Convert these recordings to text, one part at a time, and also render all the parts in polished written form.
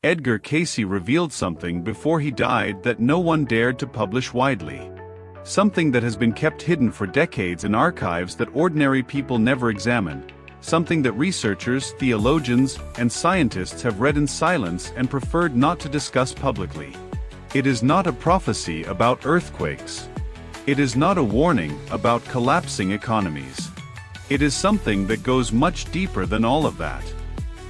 Edgar Cayce revealed something before he died that no one dared to publish widely. Something that has been kept hidden for decades in archives that ordinary people never examine. Something that researchers, theologians, and scientists have read in silence and preferred not to discuss publicly. It is not a prophecy about earthquakes. It is not a warning about collapsing economies. It is something that goes much deeper than all of that.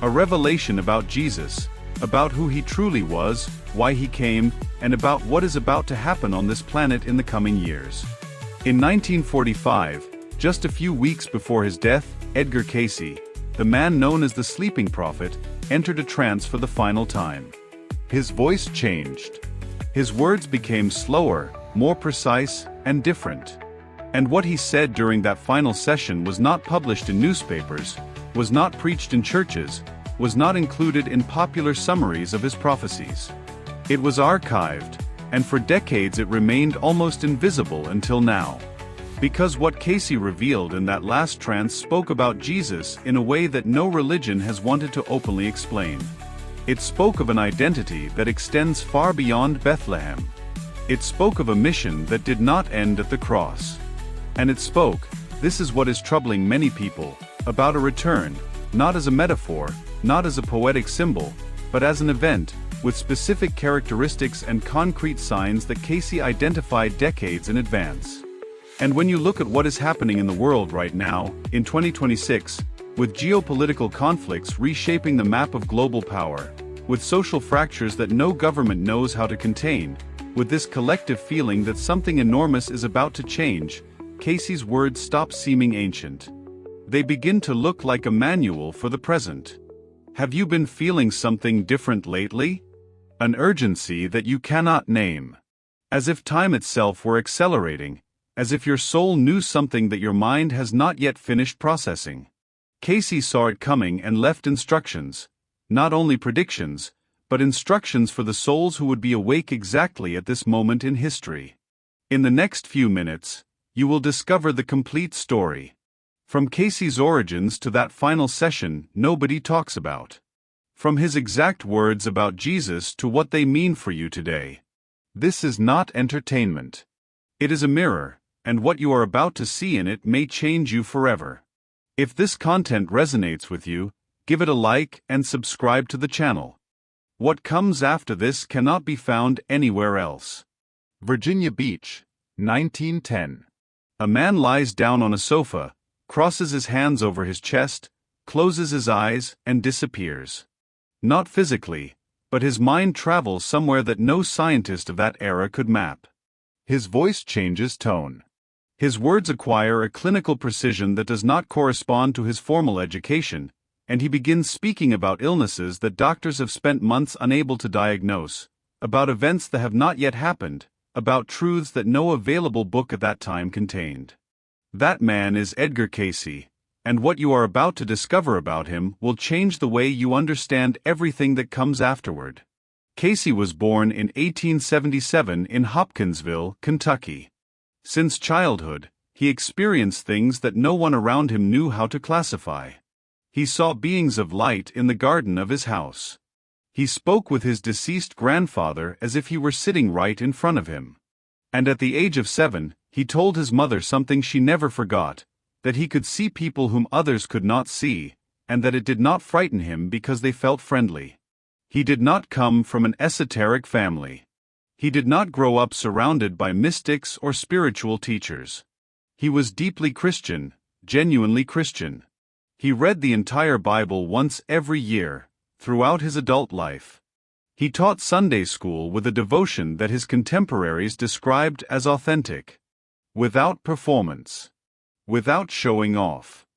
A revelation about Jesus, about who he truly was, why he came, and about what is about to happen on this planet in the coming years. In 1945, just a few weeks before his death, Edgar Cayce, the man known as the Sleeping Prophet, entered a trance for the final time. His voice changed. His words became slower, more precise, and different. And what he said during that final session was not published in newspapers, was not preached in churches, was not included in popular summaries of his prophecies. It was archived, and for decades it remained almost invisible until now. Because what Cayce revealed in that last trance spoke about Jesus in a way that no religion has wanted to openly explain. It spoke of an identity that extends far beyond Bethlehem. It spoke of a mission that did not end at the cross. And it spoke, this is what is troubling many people, about a return, not as a metaphor, not as a poetic symbol, but as an event, with specific characteristics and concrete signs that Cayce identified decades in advance. And when you look at what is happening in the world right now, in 2026, with geopolitical conflicts reshaping the map of global power, with social fractures that no government knows how to contain, with this collective feeling that something enormous is about to change, Cayce's words stop seeming ancient. They begin to look like a manual for the present. Have you been feeling something different lately? An urgency that you cannot name. As if time itself were accelerating, as if your soul knew something that your mind has not yet finished processing. Cayce saw it coming and left instructions, not only predictions, but instructions for the souls who would be awake exactly at this moment in history. In the next few minutes, you will discover the complete story. From Cayce's origins to that final session nobody talks about. From his exact words about Jesus to what they mean for you today. This is not entertainment. It is a mirror, and what you are about to see in it may change you forever. If this content resonates with you, give it a like and subscribe to the channel. What comes after this cannot be found anywhere else. Virginia Beach, 1910. A man lies down on a sofa, crosses his hands over his chest, closes his eyes, and disappears. Not physically, but his mind travels somewhere that no scientist of that era could map. His voice changes tone. His words acquire a clinical precision that does not correspond to his formal education, and he begins speaking about illnesses that doctors have spent months unable to diagnose, about events that have not yet happened, about truths that no available book at that time contained. That man is Edgar Cayce, and what you are about to discover about him will change the way you understand everything that comes afterward. Cayce was born in 1877 in Hopkinsville, Kentucky. Since childhood, he experienced things that no one around him knew how to classify. He saw beings of light in the garden of his house. He spoke with his deceased grandfather as if he were sitting right in front of him. And at the age of 7, he told his mother something she never forgot, that he could see people whom others could not see, and that it did not frighten him because they felt friendly. He did not come from an esoteric family. He did not grow up surrounded by mystics or spiritual teachers. He was deeply Christian, genuinely Christian. He read the entire Bible once every year, throughout his adult life. He taught Sunday school with a devotion that his contemporaries described as authentic. Without performance. Without showing off.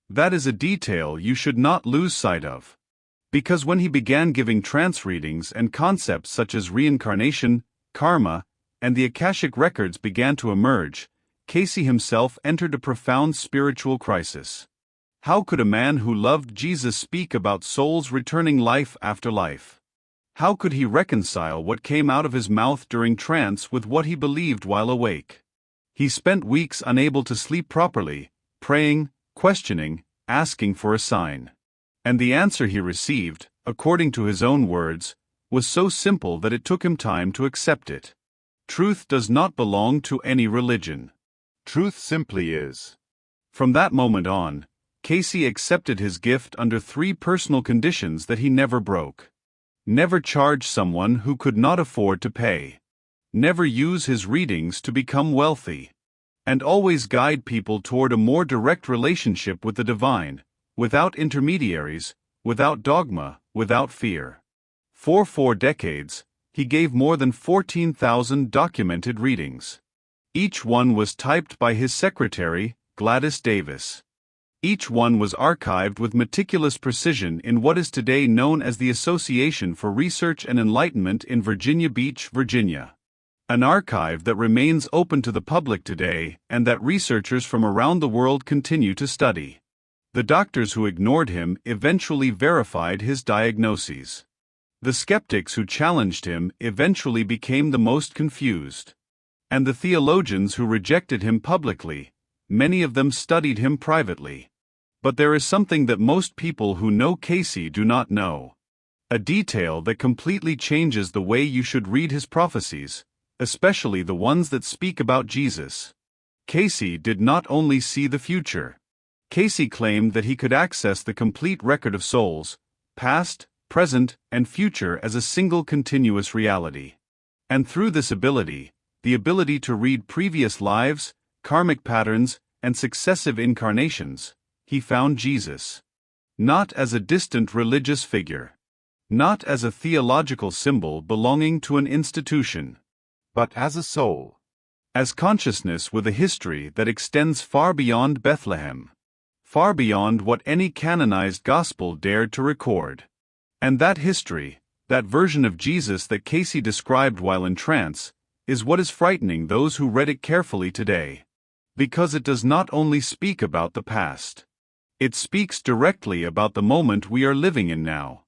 That is a detail you should not lose sight of. Because when he began giving trance readings and concepts such as reincarnation, karma, and the Akashic records began to emerge, Cayce himself entered a profound spiritual crisis. How could a man who loved Jesus speak about souls returning life after life? How could he reconcile what came out of his mouth during trance with what he believed while awake? He spent weeks unable to sleep properly, praying, questioning, asking for a sign. And the answer he received, according to his own words, was so simple that it took him time to accept it. Truth does not belong to any religion. Truth simply is. From that moment on, Cayce accepted his gift under 3 personal conditions that he never broke. Never charge someone who could not afford to pay. Never use his readings to become wealthy. And always guide people toward a more direct relationship with the divine, without intermediaries, without dogma, without fear. For 4 decades, he gave more than 14,000 documented readings. Each one was typed by his secretary, Gladys Davis. Each one was archived with meticulous precision in what is today known as the Association for Research and Enlightenment in Virginia Beach, Virginia. An archive that remains open to the public today and that researchers from around the world continue to study. The doctors who ignored him eventually verified his diagnoses. The skeptics who challenged him eventually became the most confused. And the theologians who rejected him publicly, many of them studied him privately. But there is something that most people who know Cayce do not know. A detail that completely changes the way you should read his prophecies, especially the ones that speak about Jesus. Cayce did not only see the future. Cayce claimed that he could access the complete record of souls, past, present, and future as a single continuous reality. And through this ability, the ability to read previous lives, karmic patterns, and successive incarnations, he found Jesus. Not as a distant religious figure. Not as a theological symbol belonging to an institution. But as a soul. As consciousness with a history that extends far beyond Bethlehem. Far beyond what any canonized gospel dared to record. And that history, that version of Jesus that Cayce described while in trance, is what is frightening those who read it carefully today. Because it does not only speak about the past. It speaks directly about the moment we are living in now.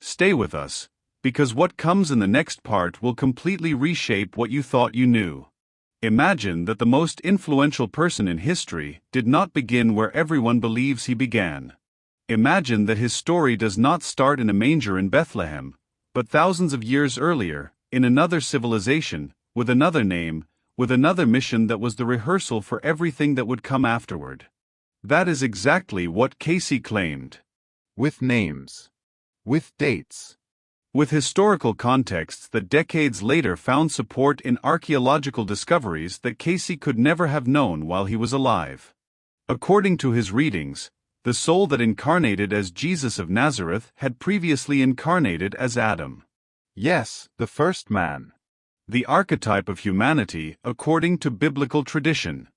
Stay with us, because what comes in the next part will completely reshape what you thought you knew. Imagine that the most influential person in history did not begin where everyone believes he began. Imagine that his story does not start in a manger in Bethlehem, but thousands of years earlier, in another civilization, with another name, with another mission that was the rehearsal for everything that would come afterward. That is exactly what Cayce claimed. With names. With dates. With historical contexts that decades later found support in archaeological discoveries that Cayce could never have known while he was alive. According to his readings, the soul that incarnated as Jesus of Nazareth had previously incarnated as Adam. Yes, the first man. The archetype of humanity according to biblical tradition.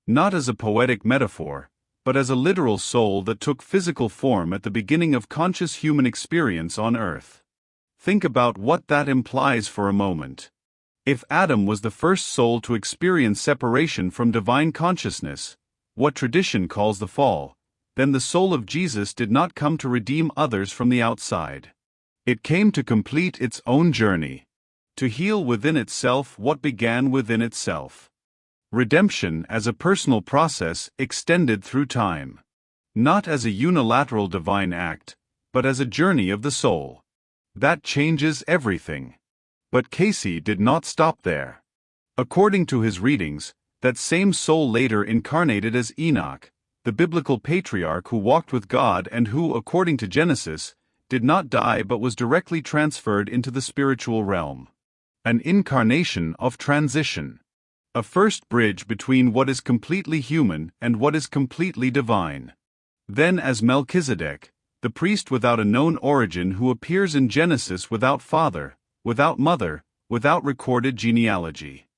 Not as a poetic metaphor, but as a literal soul that took physical form at the beginning of conscious human experience on earth. Think about what that implies for a moment. If Adam was the first soul to experience separation from divine consciousness, what tradition calls the fall, then the soul of Jesus did not come to redeem others from the outside. It came to complete its own journey. To heal within itself what began within itself. Redemption as a personal process extended through time. Not as a unilateral divine act, but as a journey of the soul. That changes everything. But Cayce did not stop there. According to his readings, that same soul later incarnated as Enoch, the biblical patriarch who walked with God and who, according to Genesis, did not die but was directly transferred into the spiritual realm. An incarnation of transition. A first bridge between what is completely human and what is completely divine. Then as Melchizedek, the priest without a known origin who appears in Genesis without father, without mother, without recorded genealogy.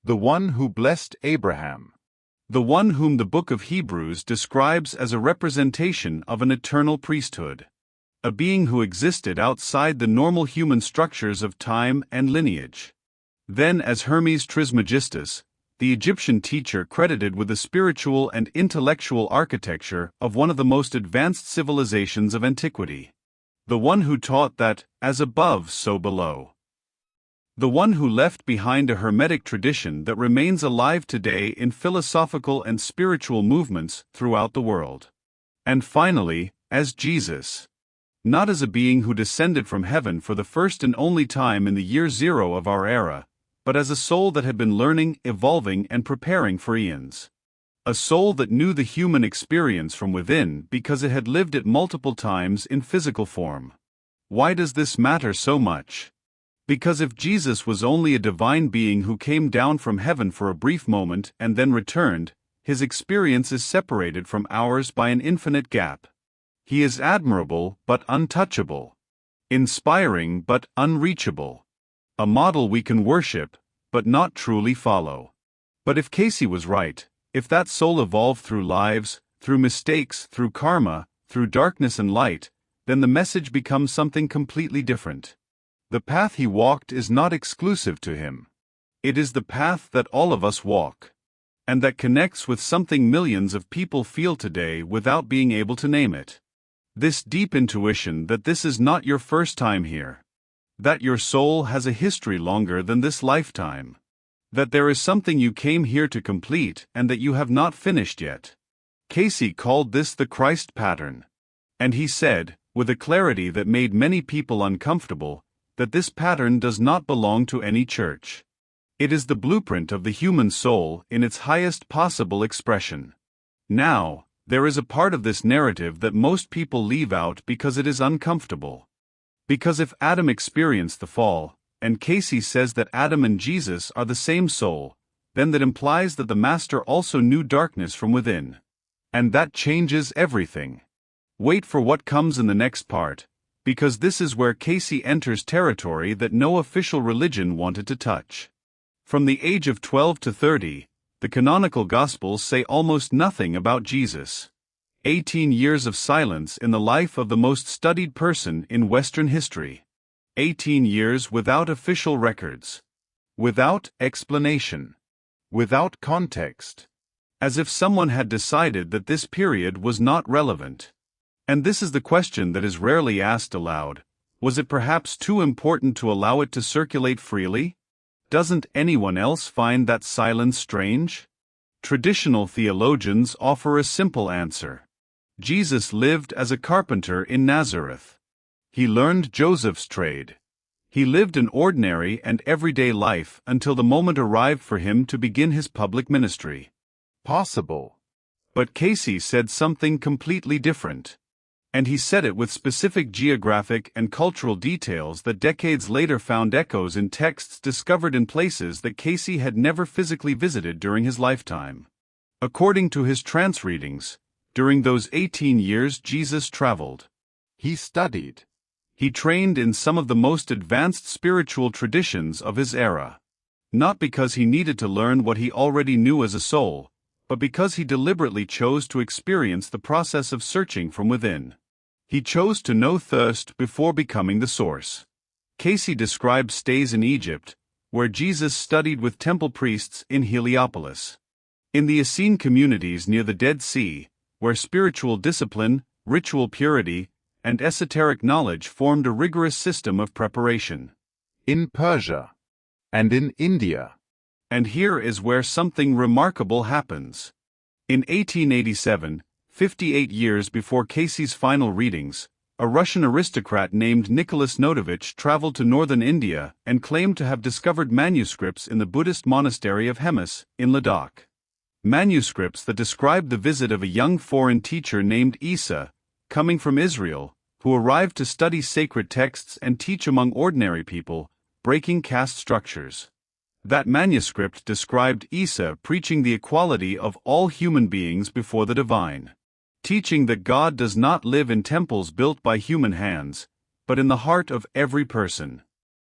The one who blessed Abraham. The one whom the book of Hebrews describes as a representation of an eternal priesthood. A being who existed outside the normal human structures of time and lineage. Then as Hermes Trismegistus, the Egyptian teacher credited with the spiritual and intellectual architecture of one of the most advanced civilizations of antiquity. The one who taught that, as above so below. The one who left behind a Hermetic tradition that remains alive today in philosophical and spiritual movements throughout the world. And finally, as Jesus. not as a being who descended from heaven for the first and only time in the year zero of our era, but as a soul that had been learning, evolving, and preparing for eons. A soul that knew the human experience from within because it had lived it multiple times in physical form. Why does this matter so much? Because if Jesus was only a divine being who came down from heaven for a brief moment and then returned, his experience is separated from ours by an infinite gap. He is admirable but untouchable, inspiring but unreachable, a model we can worship but not truly follow. But if Cayce was right, if that soul evolved through lives, through mistakes, through karma, through darkness and light, then the message becomes something completely different. The path he walked is not exclusive to him. It is the path that all of us walk, and that connects with something millions of people feel today without being able to name it. This deep intuition that this is not your first time here, that your soul has a history longer than this lifetime, that there is something you came here to complete and that you have not finished yet. Cayce called this the Christ pattern. And he said, with a clarity that made many people uncomfortable, that this pattern does not belong to any church. It is the blueprint of the human soul in its highest possible expression. Now, there is a part of this narrative that most people leave out because it is uncomfortable. Because if Adam experienced the fall, and Cayce says that Adam and Jesus are the same soul, then that implies that the Master also knew darkness from within. And that changes everything. Wait for what comes in the next part, because this is where Cayce enters territory that no official religion wanted to touch. From the age of 12 to 30, the canonical Gospels say almost nothing about Jesus. 18 years of silence in the life of the most studied person in Western history. 18 years without official records. Without explanation. Without context. As if someone had decided that this period was not relevant. And this is the question that is rarely asked aloud. Was it perhaps too important to allow it to circulate freely? Doesn't anyone else find that silence strange? Traditional theologians offer a simple answer. Jesus lived as a carpenter in Nazareth. He learned Joseph's trade. He lived an ordinary and everyday life until the moment arrived for him to begin his public ministry. Possible. But Cayce said something completely different. And he said it with specific geographic and cultural details that decades later found echoes in texts discovered in places that Cayce had never physically visited during his lifetime. According to his trance readings, during those 18 years Jesus traveled. He studied. He trained in some of the most advanced spiritual traditions of his era. Not because he needed to learn what he already knew as a soul, but because he deliberately chose to experience the process of searching from within. He chose to know thirst before becoming the source. Cayce described stays in Egypt, where Jesus studied with temple priests in Heliopolis. In the Essene communities near the Dead Sea, where spiritual discipline, ritual purity, and esoteric knowledge formed a rigorous system of preparation. In Persia. And in India. And here is where something remarkable happens. In 1887, 58 years before Cayce's final readings, a Russian aristocrat named Nicholas Notovich traveled to northern India and claimed to have discovered manuscripts in the Buddhist monastery of Hemis, in Ladakh. Manuscripts that described the visit of a young foreign teacher named Isa, coming from Israel, who arrived to study sacred texts and teach among ordinary people, breaking caste structures. That manuscript described Isa preaching the equality of all human beings before the divine. Teaching that God does not live in temples built by human hands, but in the heart of every person.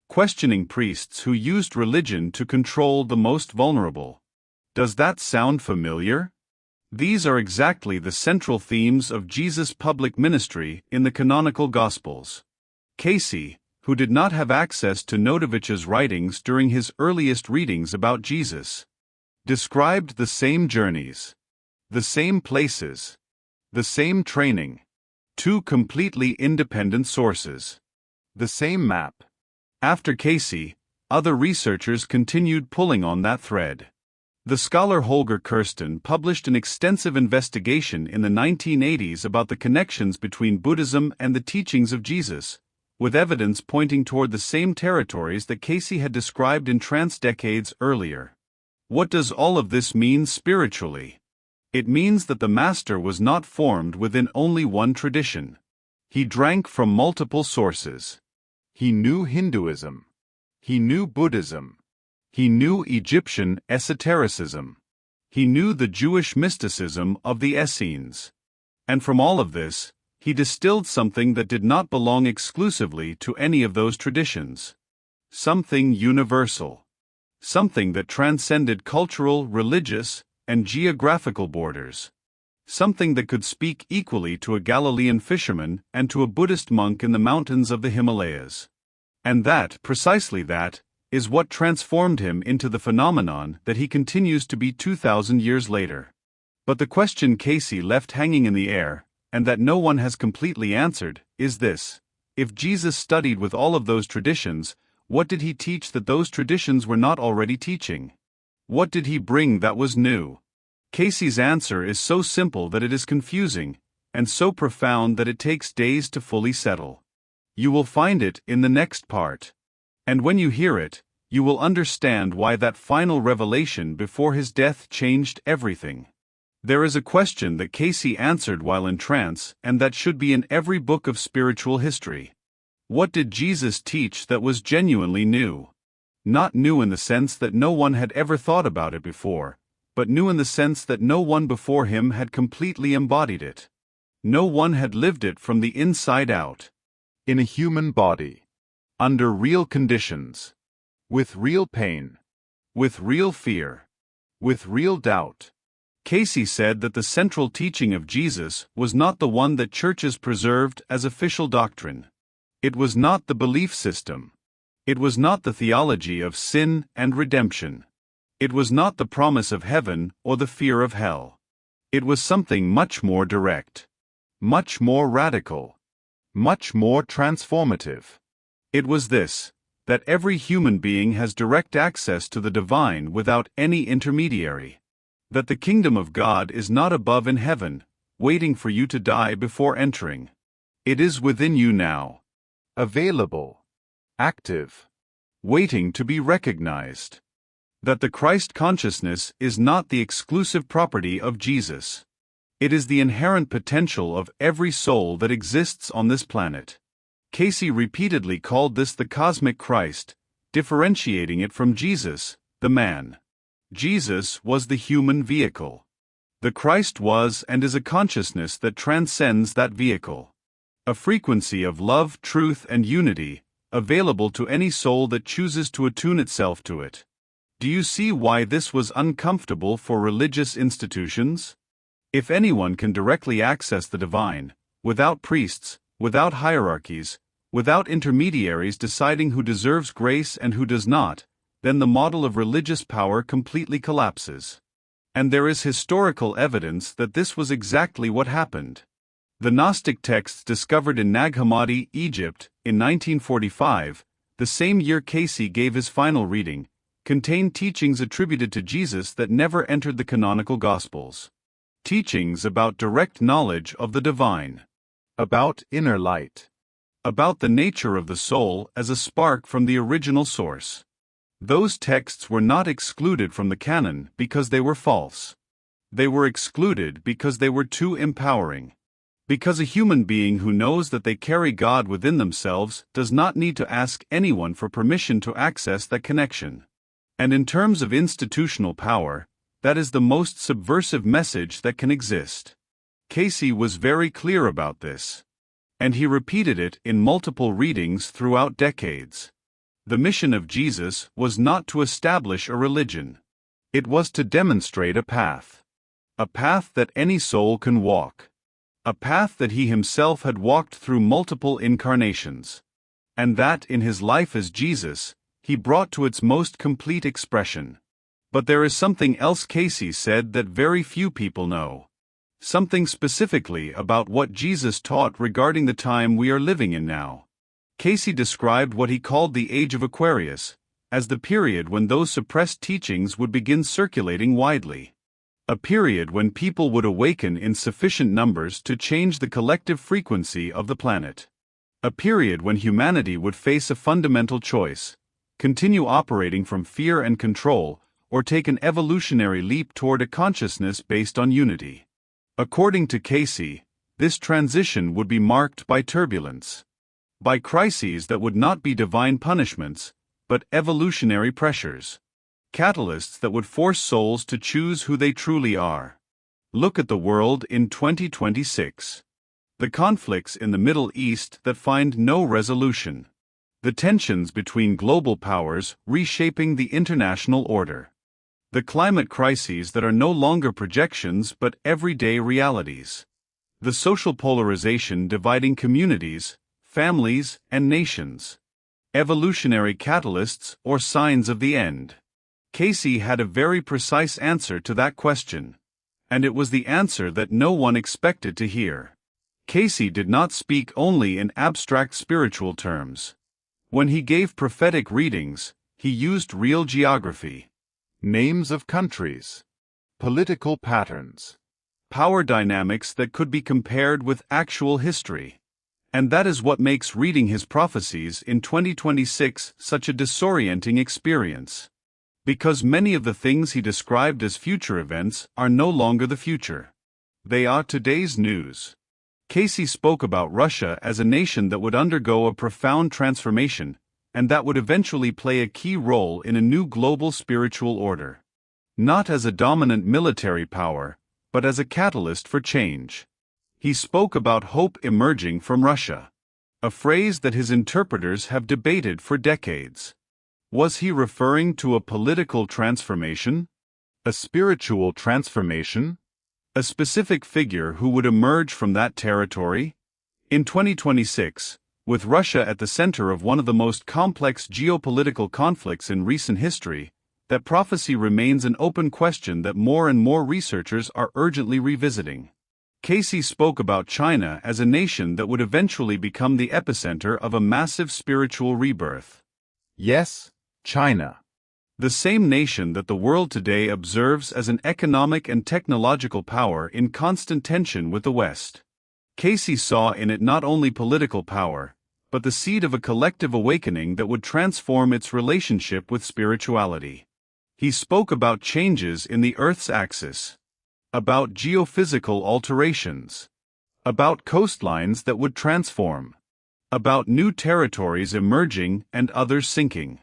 Questioning priests who used religion to control the most vulnerable. Does that sound familiar? These are exactly the central themes of Jesus' public ministry in the canonical Gospels. Cayce, who did not have access to Notovich's writings during his earliest readings about Jesus, described the same journeys, the same places, the same training. Two completely independent sources. The same map. After Cayce, other researchers continued pulling on that thread. The scholar Holger Kirsten published an extensive investigation in the 1980s about the connections between Buddhism and the teachings of Jesus, with evidence pointing toward the same territories that Cayce had described in trance decades earlier. What does all of this mean spiritually? It means that the master was not formed within only one tradition. He drank from multiple sources. He knew Hinduism. He knew Buddhism. He knew Egyptian esotericism. He knew the Jewish mysticism of the Essenes. And from all of this, he distilled something that did not belong exclusively to any of those traditions. Something universal. Something that transcended cultural, religious, and geographical borders. Something that could speak equally to a Galilean fisherman and to a Buddhist monk in the mountains of the Himalayas. And that, precisely that, is what transformed him into the phenomenon that he continues to be 2,000 years later. But the question Cayce left hanging in the air, and that no one has completely answered, is this: if Jesus studied with all of those traditions, what did he teach that those traditions were not already teaching? What did he bring that was new? Cayce's answer is so simple that it is confusing, and so profound that it takes days to fully settle. You will find it in the next part. And when you hear it, you will understand why that final revelation before his death changed everything. There is a question that Cayce answered while in trance, and that should be in every book of spiritual history. What did Jesus teach that was genuinely new? Not new in the sense that no one had ever thought about it before, but new in the sense that no one before him had completely embodied it. No one had lived it from the inside out. In a human body. Under real conditions. With real pain. With real fear. With real doubt. Cayce said that the central teaching of Jesus was not the one that churches preserved as official doctrine. It was not the belief system. It was not the theology of sin and redemption. It was not the promise of heaven or the fear of hell. It was something much more direct. Much more radical. Much more transformative. It was this: that every human being has direct access to the divine without any intermediary. That the kingdom of God is not above in heaven, waiting for you to die before entering. It is within you now. Available. Active. Waiting to be recognized. That the Christ consciousness is not the exclusive property of Jesus. It is the inherent potential of every soul that exists on this planet. Cayce repeatedly called this the cosmic Christ, differentiating it from Jesus, the man. Jesus was the human vehicle. The Christ was and is a consciousness that transcends that vehicle. A frequency of love, truth, and unity, available to any soul that chooses to attune itself to it. Do you see why this was uncomfortable for religious institutions? If anyone can directly access the divine, without priests, without hierarchies, without intermediaries deciding who deserves grace and who does not, then the model of religious power completely collapses. And there is historical evidence that this was exactly what happened. The Gnostic texts discovered in Nag Hammadi, Egypt, in 1945, the same year Cayce gave his final reading, contained teachings attributed to Jesus that never entered the canonical Gospels. Teachings about direct knowledge of the divine. About inner light. About the nature of the soul as a spark from the original source. Those texts were not excluded from the canon because they were false. They were excluded because they were too empowering. Because a human being who knows that they carry God within themselves does not need to ask anyone for permission to access that connection. And in terms of institutional power, that is the most subversive message that can exist. Cayce was very clear about this. And he repeated it in multiple readings throughout decades. The mission of Jesus was not to establish a religion. It was to demonstrate a path. A path that any soul can walk. A path that he himself had walked through multiple incarnations. And that in his life as Jesus, he brought to its most complete expression. But there is something else Cayce said that very few people know. Something specifically about what Jesus taught regarding the time we are living in now. Cayce described what he called the Age of Aquarius, as the period when those suppressed teachings would begin circulating widely. A period when people would awaken in sufficient numbers to change the collective frequency of the planet. A period when humanity would face a fundamental choice: continue operating from fear and control, or take an evolutionary leap toward a consciousness based on unity. According to Cayce, this transition would be marked by turbulence, by crises that would not be divine punishments, but evolutionary pressures. Catalysts that would force souls to choose who they truly are. Look at the world in 2026. The conflicts in the Middle East that find no resolution. The tensions between global powers reshaping the international order. The climate crises that are no longer projections but everyday realities. The social polarization dividing communities, families, and nations. Evolutionary catalysts or signs of the end. Cayce had a very precise answer to that question. And it was the answer that no one expected to hear. Cayce did not speak only in abstract spiritual terms. When he gave prophetic readings, he used real geography. Names of countries. Political patterns. Power dynamics that could be compared with actual history. And that is what makes reading his prophecies in 2026 such a disorienting experience. Because many of the things he described as future events are no longer the future. They are today's news. Cayce spoke about Russia as a nation that would undergo a profound transformation, and that would eventually play a key role in a new global spiritual order. Not as a dominant military power, but as a catalyst for change. He spoke about hope emerging from Russia. A phrase that his interpreters have debated for decades. Was he referring to a political transformation? A spiritual transformation? A specific figure who would emerge from that territory? In 2026, with Russia at the center of one of the most complex geopolitical conflicts in recent history, that prophecy remains an open question that more and more researchers are urgently revisiting. Cayce spoke about China as a nation that would eventually become the epicenter of a massive spiritual rebirth. Yes, China. The same nation that the world today observes as an economic and technological power in constant tension with the West. Cayce saw in it not only political power, but the seed of a collective awakening that would transform its relationship with spirituality. He spoke about changes in the Earth's axis, about geophysical alterations, about coastlines that would transform, about new territories emerging and others sinking.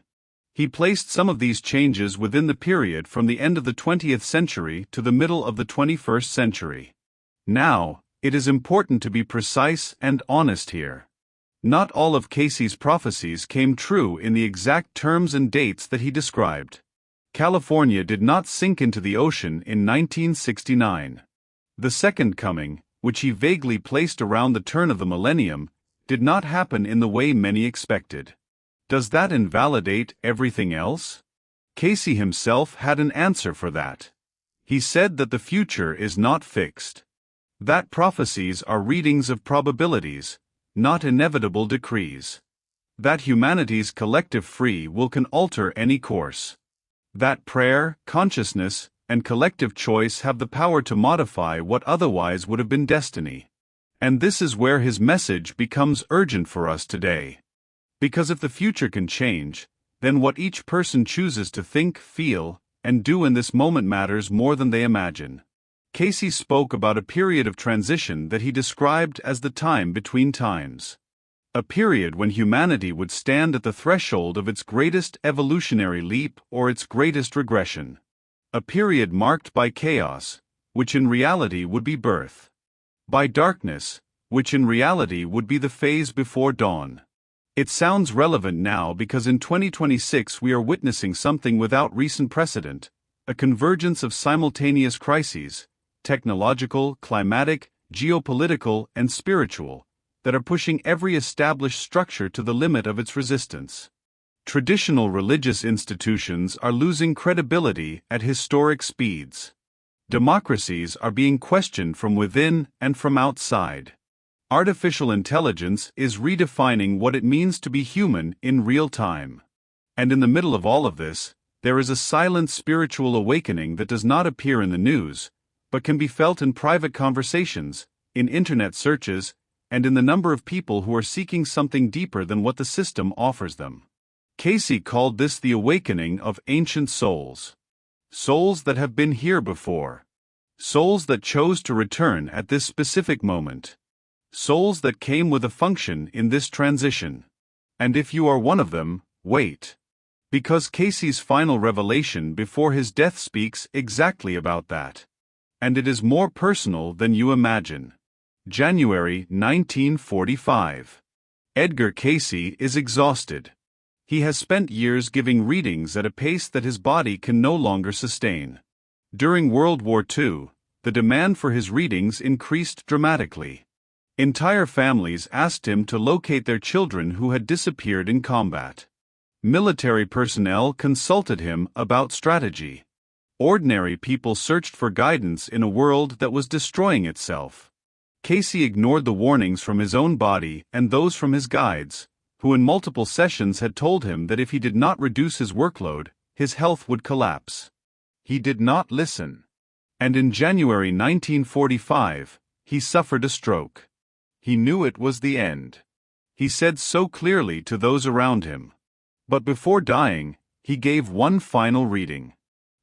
He placed some of these changes within the period from the end of the 20th century to the middle of the 21st century. Now, it is important to be precise and honest here. Not all of Cayce's prophecies came true in the exact terms and dates that he described. California did not sink into the ocean in 1969. The Second Coming, which he vaguely placed around the turn of the millennium, did not happen in the way many expected. Does that invalidate everything else? Cayce himself had an answer for that. He said that the future is not fixed. That prophecies are readings of probabilities, not inevitable decrees. That humanity's collective free will can alter any course. That prayer, consciousness, and collective choice have the power to modify what otherwise would have been destiny. And this is where his message becomes urgent for us today. Because if the future can change, then what each person chooses to think, feel, and do in this moment matters more than they imagine. Cayce spoke about a period of transition that he described as the time between times. A period when humanity would stand at the threshold of its greatest evolutionary leap or its greatest regression. A period marked by chaos, which in reality would be birth. By darkness, which in reality would be the phase before dawn. It sounds relevant now because in 2026 we are witnessing something without recent precedent, a convergence of simultaneous crises, technological, climatic, geopolitical, and spiritual, that are pushing every established structure to the limit of its resistance. Traditional religious institutions are losing credibility at historic speeds. Democracies are being questioned from within and from outside. Artificial intelligence is redefining what it means to be human in real time. And in the middle of all of this, there is a silent spiritual awakening that does not appear in the news, but can be felt in private conversations, in internet searches, and in the number of people who are seeking something deeper than what the system offers them. Cayce called this the awakening of ancient souls. Souls that have been here before. Souls that chose to return at this specific moment. Souls that came with a function in this transition. And if you are one of them, wait. Because Cayce's final revelation before his death speaks exactly about that. And it is more personal than you imagine. January 1945. Edgar Cayce is exhausted. He has spent years giving readings at a pace that his body can no longer sustain. During World War II, the demand for his readings increased dramatically. Entire families asked him to locate their children who had disappeared in combat. Military personnel consulted him about strategy. Ordinary people searched for guidance in a world that was destroying itself. Cayce ignored the warnings from his own body and those from his guides, who in multiple sessions had told him that if he did not reduce his workload, his health would collapse. He did not listen. And in January 1945, he suffered a stroke. He knew it was the end. He said so clearly to those around him. But before dying, he gave one final reading.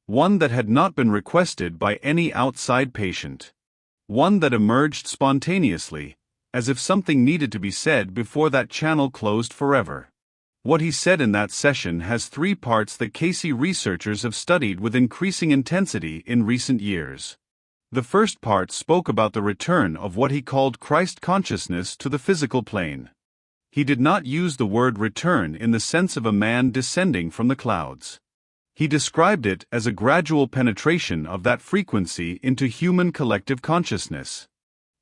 One that had not been requested by any outside patient. One that emerged spontaneously, as if something needed to be said before that channel closed forever. What he said in that session has three parts that Cayce researchers have studied with increasing intensity in recent years. The first part spoke about the return of what he called Christ consciousness to the physical plane. He did not use the word return in the sense of a man descending from the clouds. He described it as a gradual penetration of that frequency into human collective consciousness.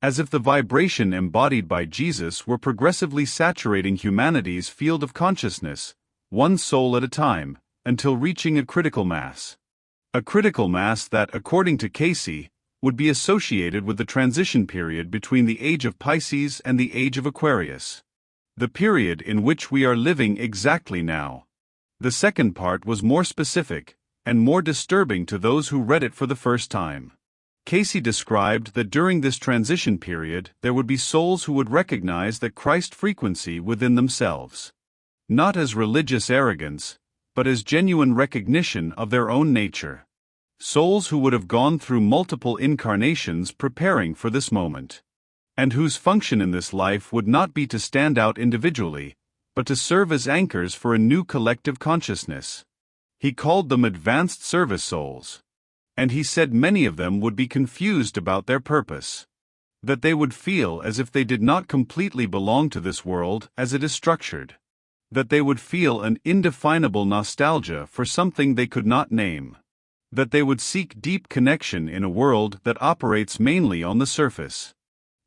As if the vibration embodied by Jesus were progressively saturating humanity's field of consciousness, one soul at a time, until reaching a critical mass. A critical mass that, according to Cayce, would be associated with the transition period between the age of Pisces and the age of Aquarius. The period in which we are living exactly now. The second part was more specific, and more disturbing to those who read it for the first time. Cayce described that during this transition period there would be souls who would recognize that Christ frequency within themselves. Not as religious arrogance, but as genuine recognition of their own nature. Souls who would have gone through multiple incarnations preparing for this moment. And whose function in this life would not be to stand out individually, but to serve as anchors for a new collective consciousness. He called them advanced service souls. And he said many of them would be confused about their purpose. That they would feel as if they did not completely belong to this world as it is structured. That they would feel an indefinable nostalgia for something they could not name. That they would seek deep connection in a world that operates mainly on the surface.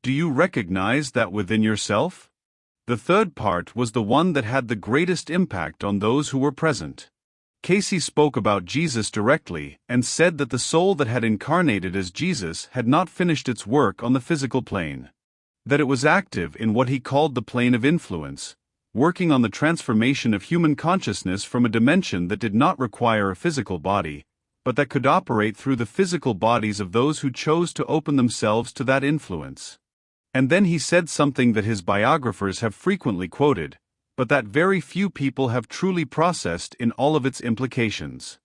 Do you recognize that within yourself? The third part was the one that had the greatest impact on those who were present. Cayce spoke about Jesus directly and said that the soul that had incarnated as Jesus had not finished its work on the physical plane. That it was active in what he called the plane of influence, working on the transformation of human consciousness from a dimension that did not require a physical body, but that could operate through the physical bodies of those who chose to open themselves to that influence. And then he said something that his biographers have frequently quoted, but that very few people have truly processed in all of its implications.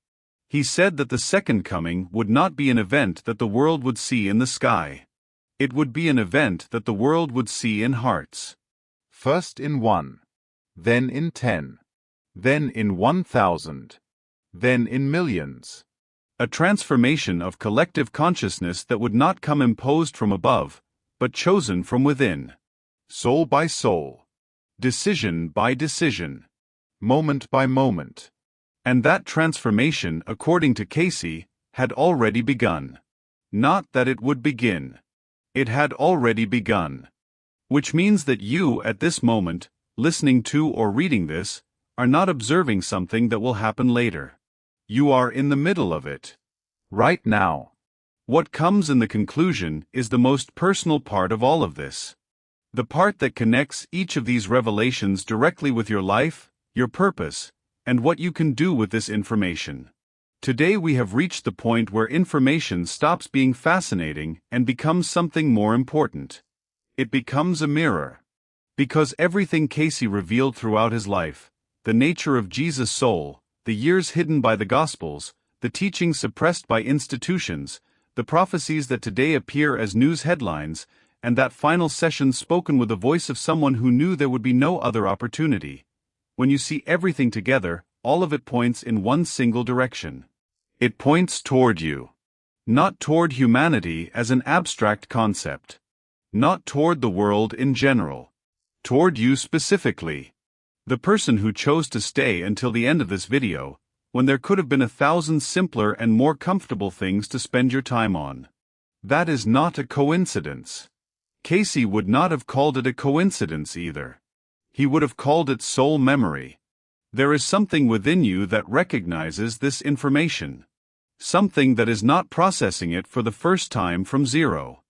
He said that the second coming would not be an event that the world would see in the sky. It would be an event that the world would see in hearts. First in 1, then in 10, then in 1,000, then in millions. A transformation of collective consciousness that would not come imposed from above, but chosen from within. Soul by soul. Decision by decision. Moment by moment. And that transformation, according to Cayce, had already begun. Not that it would begin. It had already begun. Which means that you, at this moment, listening to or reading this, are not observing something that will happen later. You are in the middle of it. Right now. What comes in the conclusion is the most personal part of all of this. The part that connects each of these revelations directly with your life, your purpose, and what you can do with this information. Today we have reached the point where information stops being fascinating and becomes something more important. It becomes a mirror. Because everything Cayce revealed throughout his life, the nature of Jesus' soul, the years hidden by the Gospels, the teachings suppressed by institutions, the prophecies that today appear as news headlines, and that final session spoken with the voice of someone who knew there would be no other opportunity. When you see everything together, all of it points in one single direction. It points toward you. Not toward humanity as an abstract concept. Not toward the world in general. Toward you specifically. The person who chose to stay until the end of this video, when there could have been 1,000 simpler and more comfortable things to spend your time on. That is not a coincidence. Cayce would not have called it a coincidence either. He would have called it soul memory. There is something within you that recognizes this information. Something that is not processing it for the first time from zero.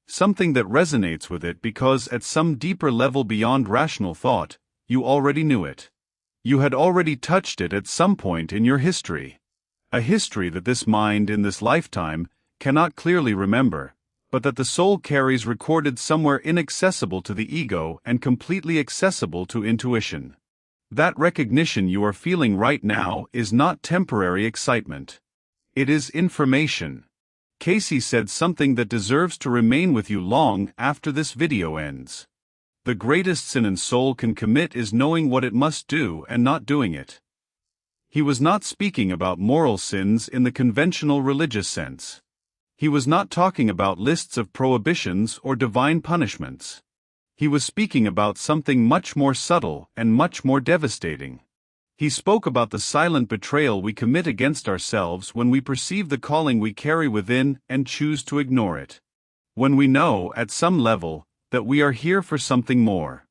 Something that resonates with it because at some deeper level beyond rational thought, you already knew it. You had already touched it at some point in your history. A history that this mind in this lifetime cannot clearly remember, but that the soul carries recorded somewhere inaccessible to the ego and completely accessible to intuition. That recognition you are feeling right now is not temporary excitement. It is information. Cayce said something that deserves to remain with you long after this video ends. The greatest sin a soul can commit is knowing what it must do and not doing it. He was not speaking about moral sins in the conventional religious sense. He was not talking about lists of prohibitions or divine punishments. He was speaking about something much more subtle and much more devastating. He spoke about the silent betrayal we commit against ourselves when we perceive the calling we carry within and choose to ignore it. When we know, at some level, that we are here for something more.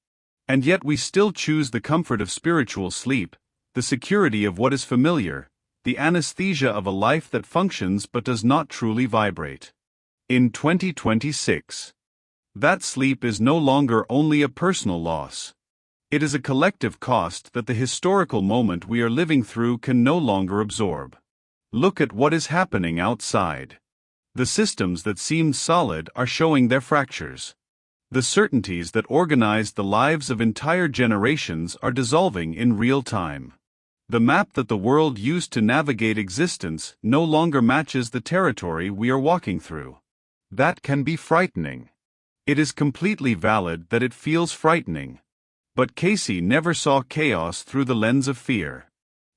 And yet we still choose the comfort of spiritual sleep, the security of what is familiar, the anesthesia of a life that functions but does not truly vibrate. In 2026, that sleep is no longer only a personal loss. It is a collective cost that the historical moment we are living through can no longer absorb. Look at what is happening outside. The systems that seemed solid are showing their fractures. The certainties that organized the lives of entire generations are dissolving in real time. The map that the world used to navigate existence no longer matches the territory we are walking through. That can be frightening. It is completely valid that it feels frightening. But Cayce never saw chaos through the lens of fear.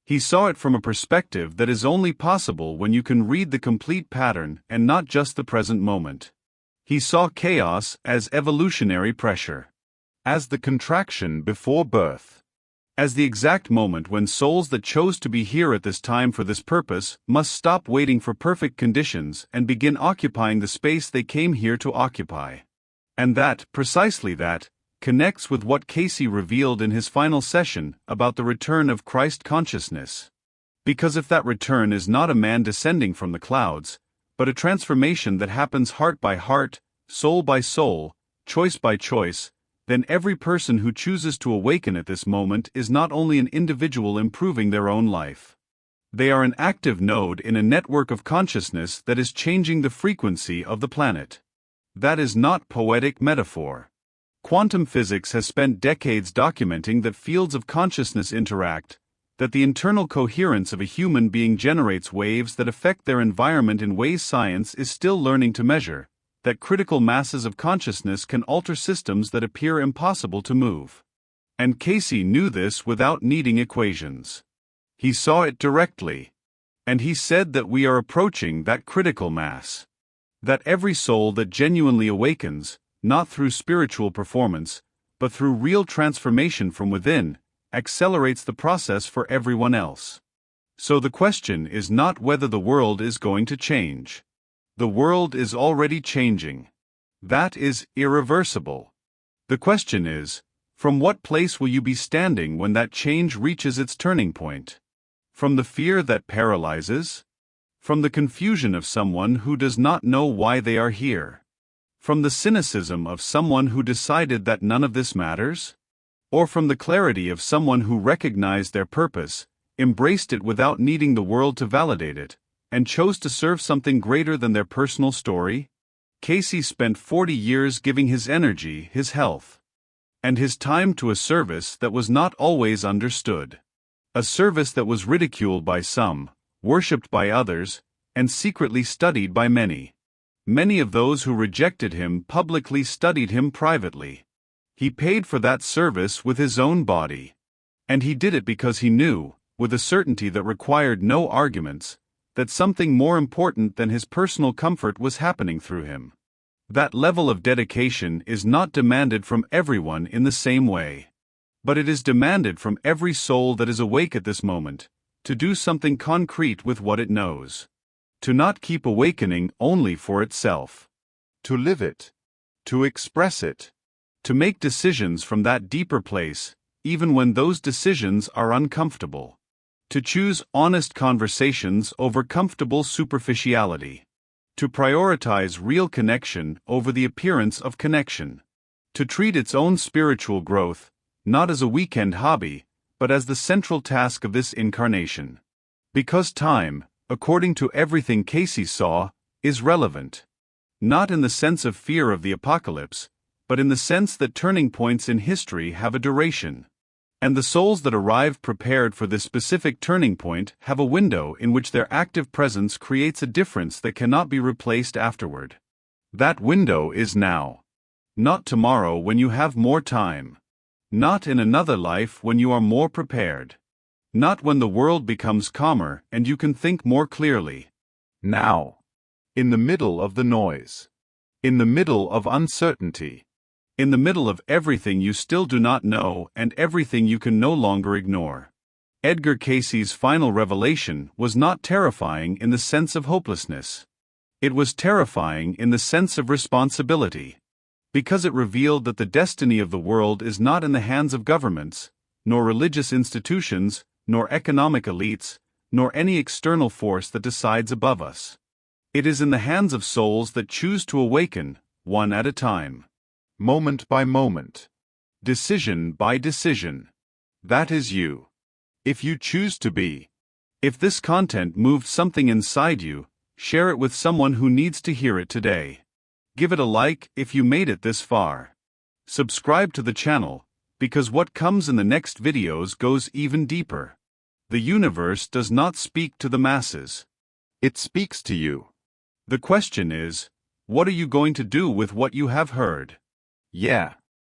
He saw it from a perspective that is only possible when you can read the complete pattern and not just the present moment. He saw chaos as evolutionary pressure, as the contraction before birth, as the exact moment when souls that chose to be here at this time for this purpose must stop waiting for perfect conditions and begin occupying the space they came here to occupy. And that, precisely that, connects with what Cayce revealed in his final session about the return of Christ consciousness. Because if that return is not a man descending from the clouds, but a transformation that happens heart by heart, soul by soul, choice by choice, then every person who chooses to awaken at this moment is not only an individual improving their own life. They are an active node in a network of consciousness that is changing the frequency of the planet. That is not poetic metaphor. Quantum physics has spent decades documenting that fields of consciousness interact, that the internal coherence of a human being generates waves that affect their environment in ways science is still learning to measure, that critical masses of consciousness can alter systems that appear impossible to move. And Cayce knew this without needing equations. He saw it directly. And he said that we are approaching that critical mass. That every soul that genuinely awakens, not through spiritual performance, but through real transformation from within, accelerates the process for everyone else. So the question is not whether the world is going to change. The world is already changing. That is irreversible. The question is, from what place will you be standing when that change reaches its turning point? From the fear that paralyzes? From the confusion of someone who does not know why they are here? From the cynicism of someone who decided that none of this matters? Or from the clarity of someone who recognized their purpose, embraced it without needing the world to validate it, and chose to serve something greater than their personal story? Cayce spent 40 years giving his energy, his health, and his time to a service that was not always understood. A service that was ridiculed by some, worshipped by others, and secretly studied by many. Many of those who rejected him publicly studied him privately. He paid for that service with his own body. And he did it because he knew, with a certainty that required no arguments, that something more important than his personal comfort was happening through him. That level of dedication is not demanded from everyone in the same way. But it is demanded from every soul that is awake at this moment, to do something concrete with what it knows. To not keep awakening only for itself. To live it. To express it. To make decisions from that deeper place, even when those decisions are uncomfortable. To choose honest conversations over comfortable superficiality. To prioritize real connection over the appearance of connection. To treat its own spiritual growth, not as a weekend hobby, but as the central task of this incarnation. Because time, according to everything Cayce saw, is relevant. Not in the sense of fear of the apocalypse, but in the sense that turning points in history have a duration. And the souls that arrive prepared for this specific turning point have a window in which their active presence creates a difference that cannot be replaced afterward. That window is now. Not tomorrow when you have more time. Not in another life when you are more prepared. Not when the world becomes calmer and you can think more clearly. Now. In the middle of the noise. In the middle of uncertainty. In the middle of everything you still do not know and everything you can no longer ignore. Edgar Cayce's final revelation was not terrifying in the sense of hopelessness. It was terrifying in the sense of responsibility. Because it revealed that the destiny of the world is not in the hands of governments, nor religious institutions, nor economic elites, nor any external force that decides above us. It is in the hands of souls that choose to awaken, one at a time. Moment by moment. Decision by decision. That is you. If you choose to be. If this content moved something inside you, share it with someone who needs to hear it today. Give it a like if you made it this far. Subscribe to the channel, because what comes in the next videos goes even deeper. The universe does not speak to the masses. It speaks to you. The question is, what are you going to do with what you have heard? Yeah.